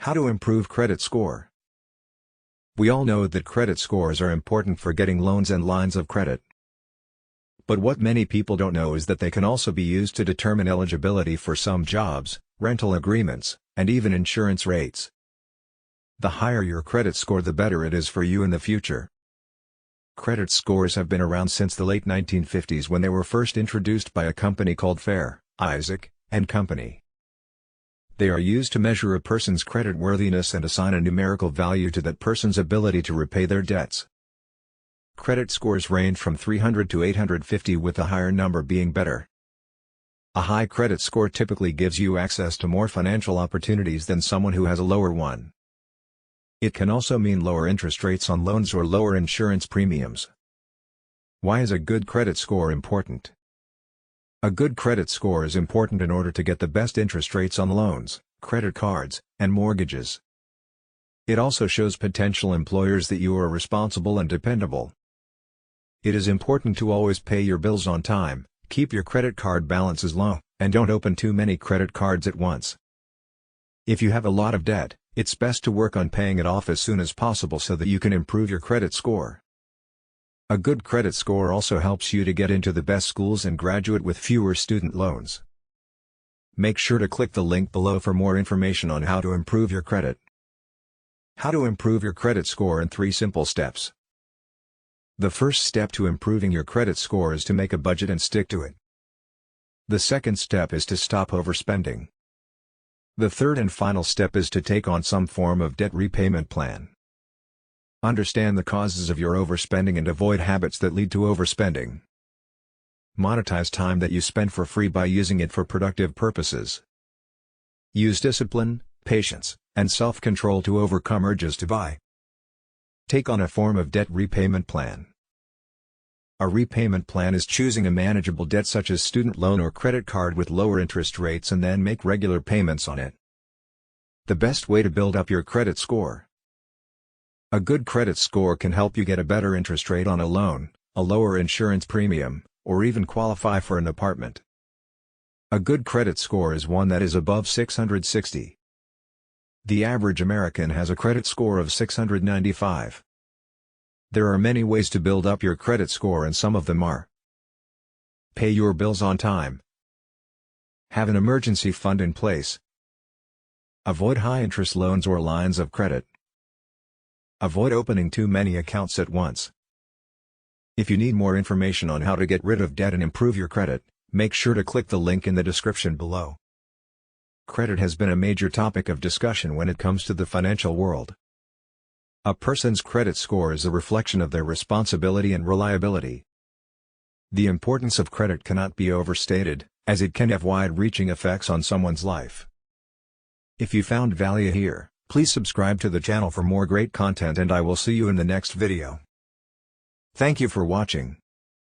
How to improve credit score. We all know that credit scores are important for getting loans and lines of credit. But what many people don't know is that they can also be used to determine eligibility for some jobs, rental agreements, and even insurance rates. The higher your credit score, the better it is for you in the future. Credit scores have been around since the late 1950s, when they were first introduced by a company called Fair, Isaac and Company. They are used to measure a person's creditworthiness and assign a numerical value to that person's ability to repay their debts. Credit scores range from 300 to 850, with the higher number being better. A high credit score typically gives you access to more financial opportunities than someone who has a lower one. It can also mean lower interest rates on loans or lower insurance premiums. Why is a good credit score important? A good credit score is important in order to get the best interest rates on loans, credit cards, and mortgages. It also shows potential employers that you are responsible and dependable. It is important to always pay your bills on time, keep your credit card balances low, and don't open too many credit cards at once. If you have a lot of debt, it's best to work on paying it off as soon as possible so that you can improve your credit score. A good credit score also helps you to get into the best schools and graduate with fewer student loans. Make sure to click the link below for more information on how to improve your credit. How to improve your credit score in 3 simple steps. The first step to improving your credit score is to make a budget and stick to it. The second step is to stop overspending. The third and final step is to take on some form of debt repayment plan. Understand the causes of your overspending and avoid habits that lead to overspending. Monetize time that you spend for free by using it for productive purposes. Use discipline, patience, and self-control to overcome urges to buy. Take on a form of debt repayment plan. A repayment plan is choosing a manageable debt such as student loan or credit card with lower interest rates and then make regular payments on it. The best way to build up your credit score. A good credit score can help you get a better interest rate on a loan, a lower insurance premium, or even qualify for an apartment. A good credit score is one that is above 660. The average American has a credit score of 695. There are many ways to build up your credit score, and some of them are: pay your bills on time, have an emergency fund in place, avoid high-interest loans or lines of credit, avoid opening too many accounts at once. If you need more information on how to get rid of debt and improve your credit, make sure to click the link in the description below. Credit has been a major topic of discussion when it comes to the financial world. A person's credit score is a reflection of their responsibility and reliability. The importance of credit cannot be overstated, as it can have wide-reaching effects on someone's life. If you found value here, please subscribe to the channel for more great content, and I will see you in the next video. Thank you for watching.